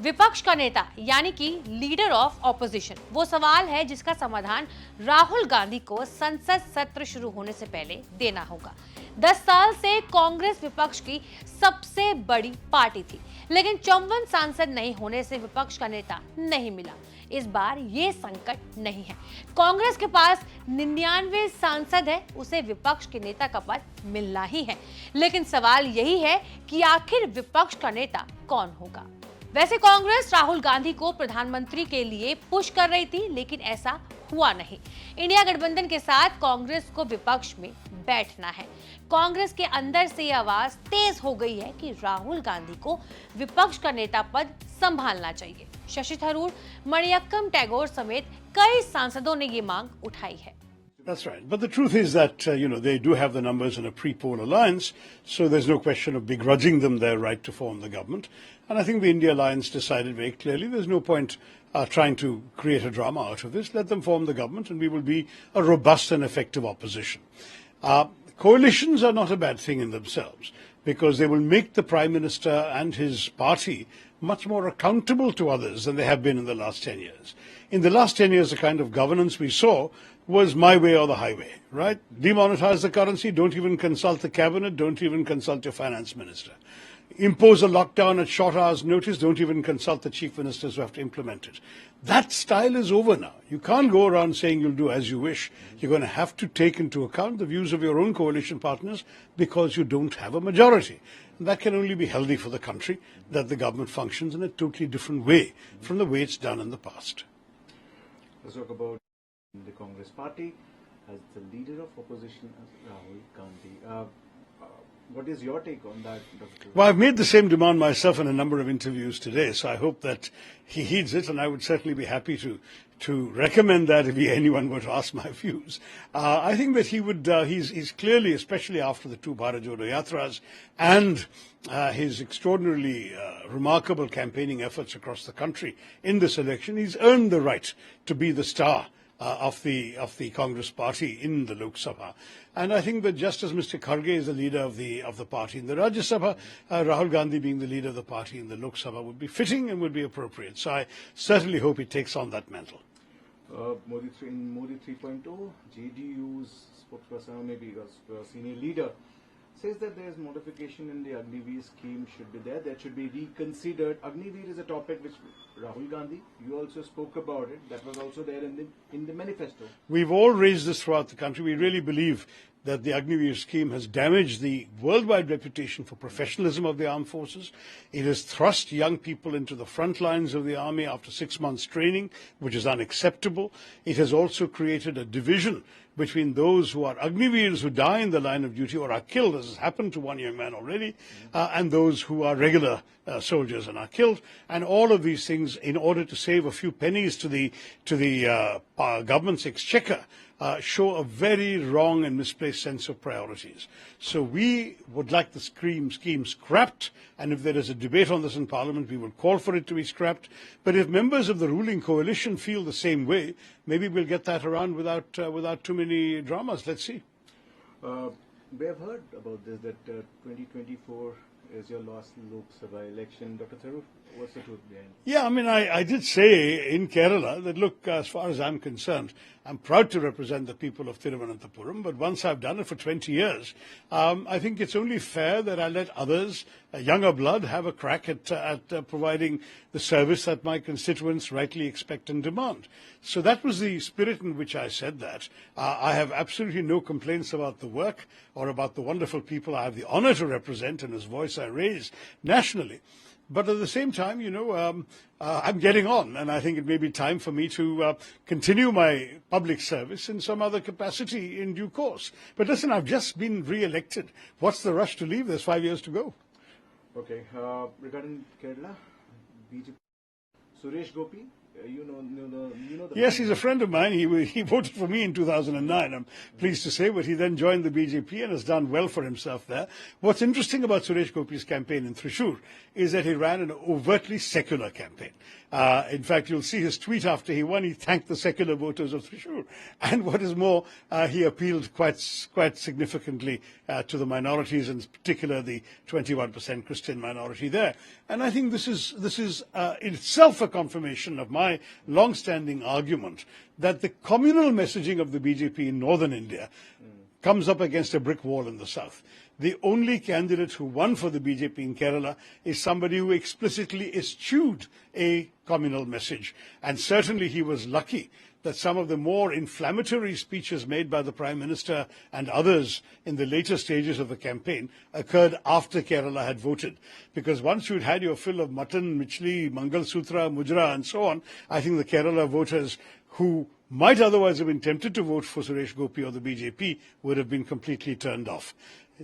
विपक्ष का नेता यानी कि लीडर ऑफ ऑपोजिशन वो सवाल है जिसका समाधान राहुल गांधी को संसद सत्र शुरू होने से पहले देना होगा। 10 साल से कांग्रेस विपक्ष की सबसे बड़ी पार्टी थी, लेकिन 54 सांसद नहीं होने से विपक्ष का नेता नहीं मिला। इस बार ये संकट नहीं है। कांग्रेस के पास 99 सांसद है, उसे विपक्ष के नेता का पद मिलना ही है। लेकिन सवाल यही है कि आखिर विपक्ष का नेता कौन होगा। वैसे कांग्रेस राहुल गांधी को प्रधानमंत्री के लिए पुश कर रही थी, लेकिन ऐसा हुआ नहीं। इंडिया गठबंधन के साथ कांग्रेस को विपक्ष में बैठना है। कांग्रेस के अंदर से ये आवाज तेज हो गई है कि राहुल गांधी को विपक्ष का नेता पद संभालना चाहिए। शशि थरूर, मणियक्कम टैगोर समेत कई सांसदों ने ये मांग उठाई है। That's right. But the truth is that, they do have the numbers in a pre-poll alliance, so there's no question of begrudging them their right to form the government. And I think the India Alliance decided very clearly there's no point trying to create a drama out of this. Let them form the government and we will be a robust and effective opposition. Coalitions are not a bad thing in themselves because they will make the Prime Minister and his party much more accountable to others than they have been in the last 10 years. In the last 10 years, the kind of governance we saw was my way or the highway, right? Demonetize the currency, don't even consult the cabinet, don't even consult your finance minister. Impose a lockdown at short hours' notice, don't even consult the chief ministers who have to implement it. That style is over now. You can't go around saying you'll do as you wish. You're going to have to take into account the views of your own coalition partners because you don't have a majority. And that can only be healthy for the country, that the government functions in a totally different way from the way it's done in the past. Let's talk about the Congress party as the leader of opposition as Rahul Gandhi. What is your take on that, Dr.? Well, I've made the same demand myself in a number of interviews today, so I hope that he heeds it, and I would certainly be happy to recommend that if anyone were to ask my views. I think that he would, he's clearly, especially after the two Bharat Jodo Yatras and his extraordinarily remarkable campaigning efforts across the country in this election, he's earned the right to be the star of the Congress party in the Lok Sabha. And I think that just as Mr. Kharge is the leader of the party in the Rajya Sabha, Rahul Gandhi being the leader of the party in the Lok Sabha would be fitting and would be appropriate. So I certainly hope he takes on that mantle. Modi 3.0, JDU's spokesperson, maybe a senior leader, says that there is modification in the Agniveer scheme should be there. That should be reconsidered. Agniveer is a topic which Rahul Gandhi, you also spoke about it. That was also there in the manifesto. We've all raised this throughout the country. We really believe that the Agniveer scheme has damaged the worldwide reputation for professionalism of the armed forces. It has thrust young people into the front lines of the army after 6 months training, which is unacceptable. It has also created a division between those who are Agniveers who die in the line of duty or are killed, as has happened to one young man already, and those who are regular soldiers and are killed. And all of these things, in order to save a few pennies to the government's exchequer, show a very wrong and misplaced sense of priorities. So we would like the scheme scrapped, and if there is a debate on this in Parliament, we will call for it to be scrapped. But if members of the ruling coalition feel the same way, maybe we'll get that around without too many dramas. Let's see. We have heard about this, that 2024 is your last Lok Sabha election. Dr. Tharoor, what's the truth behind it? Yeah, I mean, I did say in Kerala that, look, as far as I'm concerned, I'm proud to represent the people of Thiruvananthapuram, but once I've done it for 20 years, I think it's only fair that I let others, younger blood, have a crack at providing the service that my constituents rightly expect and demand. So that was the spirit in which I said that. I have absolutely no complaints about the work or about the wonderful people I have the honor to represent and whose voice I raise nationally. But at the same time, I'm getting on, and I think it may be time for me to continue my public service in some other capacity in due course. But listen, I've just been re-elected. What's the rush to leave? There's 5 years to go. Okay. Regarding Kerala, BJP, Suresh Gopi the Yes, he's a friend of mine. He voted for me in 2009, I'm pleased to say, but he then joined the BJP and has done well for himself there. What's interesting about Suresh Gopi's campaign in Thrissur is that he ran an overtly secular campaign. In fact, you'll see his tweet after he won. He thanked the secular voters of Thrissur. And what is more, he appealed quite significantly to the minorities, in particular the 21% Christian minority there. And I think this is in itself a confirmation of my long-standing argument that the communal messaging of the BJP in northern India comes up against a brick wall in the south. The only candidate who won for the BJP in Kerala is somebody who explicitly eschewed a communal message. And certainly he was lucky that some of the more inflammatory speeches made by the Prime Minister and others in the later stages of the campaign occurred after Kerala had voted. Because once you'd had your fill of mutton, michli, Mangal Sutra, Mujra and so on, I think the Kerala voters who might otherwise have been tempted to vote for Suresh Gopi or the BJP would have been completely turned off.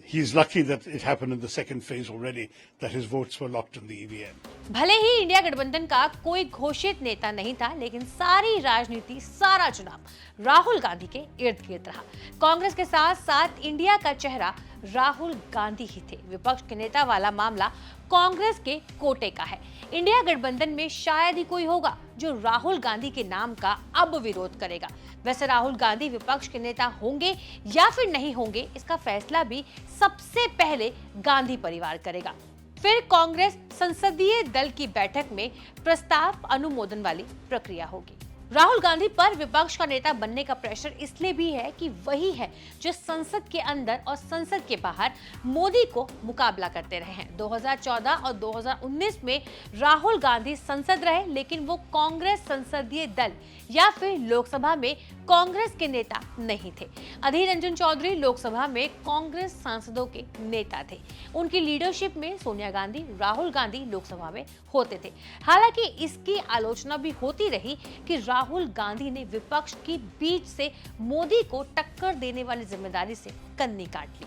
He's lucky that it happened in the second phase already, that his votes were locked in the EVM. भले ही India गठबंधन का कोई घोषित नेता नहीं था, लेकिन सारी राजनीति, सारा चुनाव राहुल गांधी के इर्द गिर्द रहा। कांग्रेस के साथ साथ इंडिया का चेहरा राहुल गांधी ही थे। विपक्ष के नेता वाला मामला कांग्रेस के कोटे का है। इंडिया गठबंधन में शायद ही कोई होगा जो राहुल गांधी के नाम का अब विरोध करेगा। वैसे राहुल गांधी विपक्ष के नेता होंगे या फिर नहीं होंगे, इसका फैसला भी सबसे पहले गांधी परिवार करेगा। फिर कांग्रेस संसदीय दल की बैठक में प्रस्ताव अनुमोदन वाली प्रक्रिया होगी। राहुल गांधी पर विपक्ष का नेता बनने का प्रेशर इसलिए भी है कि वही है जो संसद के अंदर और संसद के बाहर मोदी को मुकाबला करते रहे हैं। 2014 और 2019 में राहुल गांधी संसद रहे, लेकिन वो कांग्रेस संसदीय दल या फिर लोकसभा में कांग्रेस के नेता नहीं थे। अधीर रंजन चौधरी लोकसभा में कांग्रेस सांसदों के नेता थे। उनकी लीडरशिप में सोनिया गांधी, राहुल गांधी लोकसभा में होते थे। हालांकि इसकी आलोचना भी होती रही कि राहुल गांधी ने विपक्ष के बीच से मोदी को टक्कर देने वाली जिम्मेदारी से कन्नी काट ली।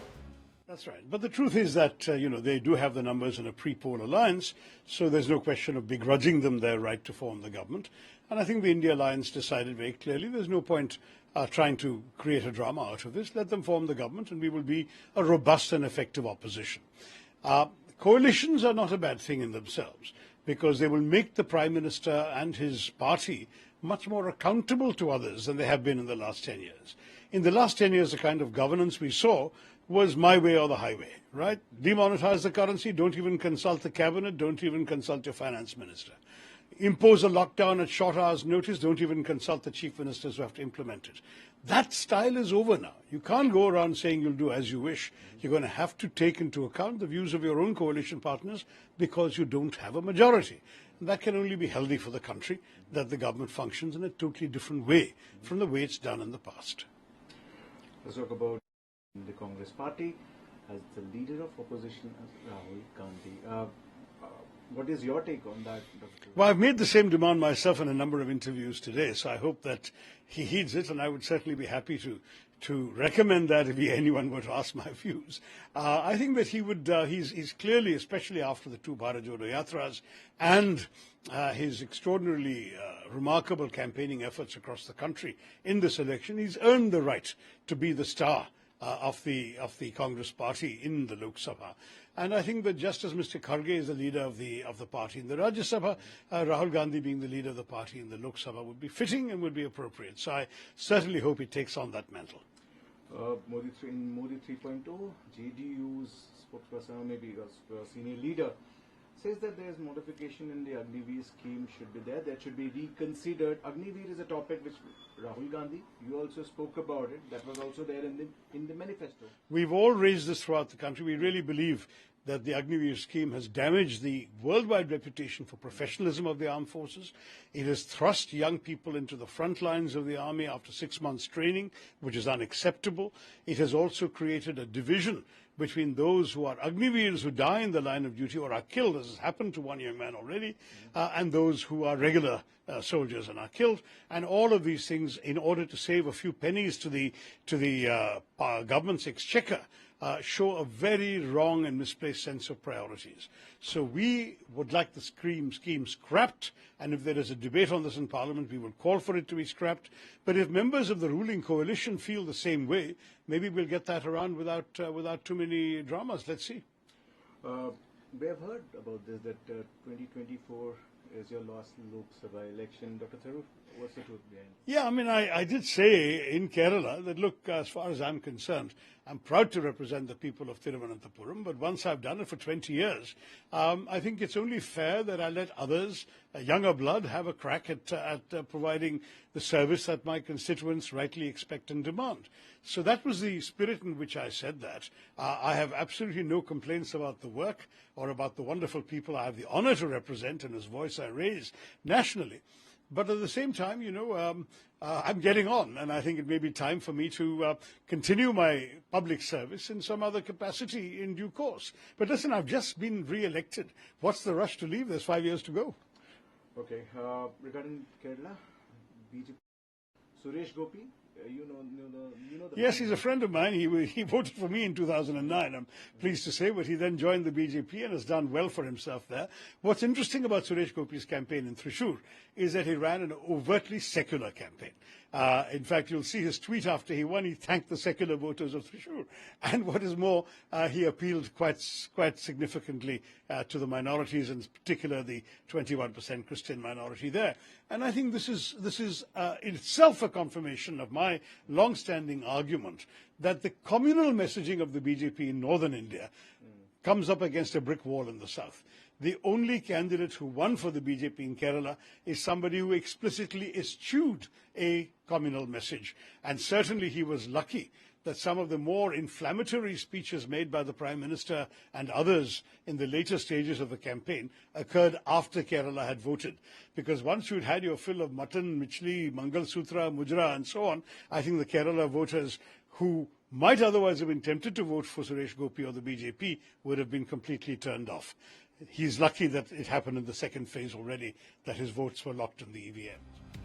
That's right. But the truth is that, they do have the numbers in a pre-poll alliance, so there's no question of begrudging them their right to form the government. And I think the India Alliance decided very clearly there's no point trying to create a drama out of this. Let them form the government and we will be a robust and effective opposition. Coalitions are not a bad thing in themselves because they will make the Prime Minister and his party much more accountable to others than they have been in the last 10 years. In the last 10 years, the kind of governance we saw was my way or the highway, right? Demonetize the currency, don't even consult the cabinet, don't even consult your finance minister. Impose a lockdown at short hours' notice, don't even consult the chief ministers who have to implement it. That style is over now. You can't go around saying you'll do as you wish. You're going to have to take into account the views of your own coalition partners because you don't have a majority. And that can only be healthy for the country, that the government functions in a totally different way from the way it's done in the past. Let's talk about the Congress party as the leader of opposition as Rahul Gandhi. What is your take on that, Dr.? Well, I've made the same demand myself in a number of interviews today, so I hope that he heeds it, and I would certainly be happy to recommend that if anyone were to ask my views. I think that he would, he's clearly, especially after the two Bharat Jodo Yatras and his extraordinarily remarkable campaigning efforts across the country in this election, he's earned the right to be the star of the Congress party in the Lok Sabha. And I think that just as Mr. Kharge is the leader of the party in the Rajya Sabha, Rahul Gandhi being the leader of the party in the Lok Sabha would be fitting and would be appropriate. So I certainly hope he takes on that mantle. In Modi 3.0, JDU's spokesperson, maybe a senior leader, says that there is modification in the Agniveer scheme should be there. That should be reconsidered. Agniveer is a topic which Rahul Gandhi, you also spoke about it. That was also there in the manifesto. We've all raised this throughout the country. We really believe that the Agniveer scheme has damaged the worldwide reputation for professionalism of the armed forces. It has thrust young people into the front lines of the army after 6 months training, which is unacceptable. It has also created a division between those who are Agniveers who die in the line of duty or are killed, as has happened to one young man already, and those who are regular soldiers and are killed. And all of these things, in order to save a few pennies to the government's exchequer, show a very wrong and misplaced sense of priorities. So we would like the scheme scrapped, and if there is a debate on this in Parliament, we will call for it to be scrapped. But if members of the ruling coalition feel the same way, maybe we'll get that around without too many dramas. Let's see. We have heard about this, that 2024 is your last Lok Sabha election. Dr. Tharoor, what's the truth behind it? Yeah, I mean, I did say in Kerala that, look, as far as I'm concerned, I'm proud to represent the people of Thiruvananthapuram, but once I've done it for 20 years, I think it's only fair that I let others, younger blood, have a crack at providing the service that my constituents rightly expect and demand. So that was the spirit in which I said that. I have absolutely no complaints about the work or about the wonderful people I have the honor to represent and whose voice I raise nationally. But at the same time, I'm getting on, and I think it may be time for me to continue my public service in some other capacity in due course. But listen, I've just been re-elected. What's the rush to leave? There's 5 years to go. Okay, regarding Kerala, BJP, Suresh Gopi, you know the Yes, he's a friend of mine. He voted for me in 2009, I'm pleased to say, but he then joined the BJP and has done well for himself there. What's interesting about Suresh Gopi's campaign in Thrissur is that he ran an overtly secular campaign. In fact, you'll see his tweet after he won. He thanked the secular voters of Thrissur. And what is more, he appealed quite significantly to the minorities, in particular the 21% Christian minority there. And I think this is in itself a confirmation of my long-standing argument that the communal messaging of the BJP in northern India comes up against a brick wall in the south. The only candidate who won for the BJP in Kerala is somebody who explicitly eschewed a communal message. And certainly he was lucky that some of the more inflammatory speeches made by the Prime Minister and others in the later stages of the campaign occurred after Kerala had voted. Because once you'd had your fill of mutton, michli, Mangal Sutra, Mujra and so on, I think the Kerala voters who might otherwise have been tempted to vote for Suresh Gopi or the BJP would have been completely turned off. He's lucky that it happened in the second phase already, that his votes were locked in the EVM.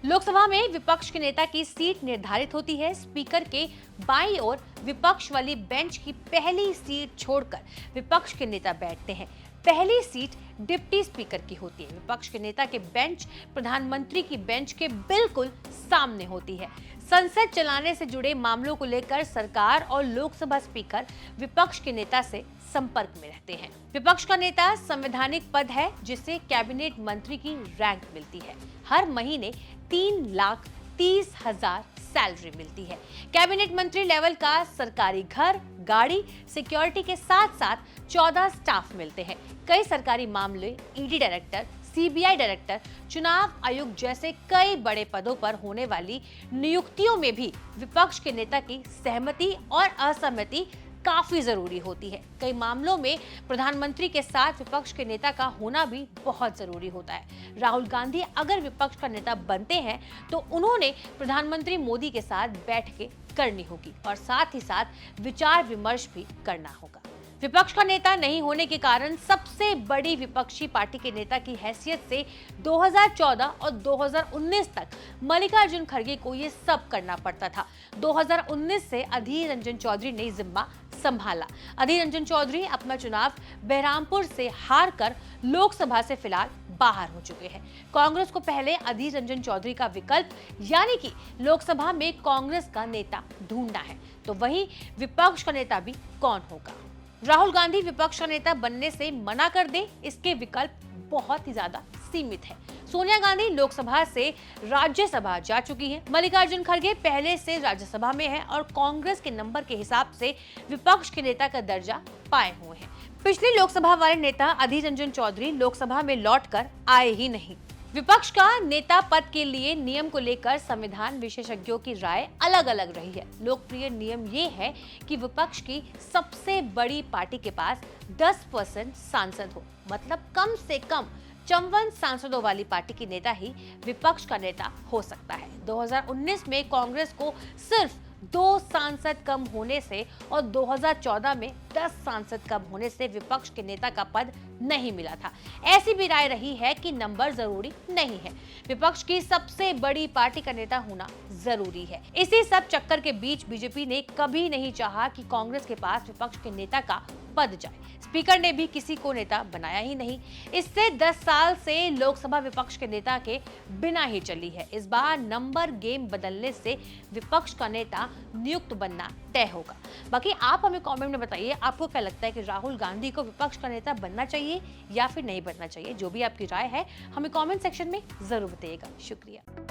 Lok Sabha में विपक्ष के नेता की seat निर्धारित होती है। Speaker के बाईं ओर विपक्ष वाली बेंच की पहली सीट छोड़कर विपक्ष के नेता बैठते हैं। पहली सीट डिप्टी स्पीकर की होती है। विपक्ष के नेता के बेंच प्रधानमंत्री की बेंच के बिल्कुल सामने होती है। संसद चलाने से जुड़े मामलों को लेकर सरकार और लोकसभा स्पीकर विपक्ष के नेता से संपर्क में रहते हैं। विपक्ष का नेता संवैधानिक पद है जिसे कैबिनेट मंत्री की रैंक मिलती है। हर महीने 3,30,000 सैलरी मिलती है। कैबिनेट मंत्री लेवल का सरकारी घर, गाड़ी, सिक्योरिटी के साथ साथ 14 स्टाफ मिलते हैं। कई सरकारी मामले, ईडी डायरेक्टर, सीबीआई डायरेक्टर, चुनाव आयोग जैसे कई बड़े पदों पर होने वाली नियुक्तियों में भी विपक्ष के नेता की सहमति और असहमति काफी जरूरी होती है। कई मामलों में प्रधानमंत्री के साथ विपक्ष के नेता का होना भी बहुत जरूरी होता है। राहुल गांधी अगर विपक्ष का नेता बनते हैं तो उन्होंने प्रधानमंत्री मोदी के साथ बैठकें करनी होगी और साथ ही साथ विचार विमर्श भी करना होगा। विपक्ष का नेता नहीं होने के कारण सबसे बड़ी विपक्षी पार्टी के नेता की हैसियत से 2014 और 2019 तक मल्लिकार्जुन खड़गे को ये सब करना पड़ता था। 2019 से अधीर रंजन चौधरी ने जिम्मा संभाला। अधीर रंजन चौधरी अपना चुनाव बहरामपुर से हारकर लोकसभा से फिलहाल बाहर हो चुके हैं। कांग्रेस को पहले अधीर रंजन चौधरी का विकल्प यानी कि लोकसभा में कांग्रेस का नेता ढूंढना है, तो वहीं विपक्ष का नेता भी कौन होगा? राहुल गांधी विपक्ष का नेता बनने से मना कर दे, इसके विकल्प बहुत ही ज्यादा सीमित है। सोनिया गांधी लोकसभा से राज्यसभा जा चुकी हैं। मल्लिकार्जुन खड़गे पहले से राज्यसभा में हैं और कांग्रेस के नंबर के हिसाब से विपक्ष के नेता का दर्जा पाए हुए हैं। पिछली लोकसभा वाले नेता अधीर रंजन चौधरी लोकसभा में लौटकर आए ही नहीं। विपक्ष का नेता पद के लिए नियम को लेकर संविधान विशेषज्ञों की राय अलग अलग रही है। लोकप्रिय नियम ये है कि विपक्ष की सबसे बड़ी पार्टी के पास 10% सांसद हो, मतलब कम से कम 54 सांसदों वाली पार्टी की नेता ही विपक्ष का नेता हो सकता है। 2019 में कांग्रेस को सिर्फ 2 सांसद कम होने से और 2014 में 10 सांसद कम होने से विपक्ष के नेता का पद नहीं मिला था। ऐसी भी राय रही है कि नंबर जरूरी नहीं है, विपक्ष की सबसे बड़ी पार्टी का नेता होना जरूरी है। इसी सब चक्कर के बीच बीजेपी ने कभी नहीं चाहा कि कांग्रेस के पास विपक्ष के नेता का पद जाए। स्पीकर ने भी किसी को नेता बनाया ही नहीं। इससे 10 साल से लोकसभा विपक्ष के नेता के बिना ही चली है। इस बार नंबर गेम बदलने से विपक्ष का नेता नियुक्त बनना तय होगा। बाकी आप हमें कमेंट में बताइए, आपको क्या लगता है कि राहुल गांधी को विपक्ष का नेता बनना चाहिए या फिर नहीं बनना चाहिए। जो भी आपकी राय है हमें कमेंट सेक्शन में जरूर बताइएगा। शुक्रिया।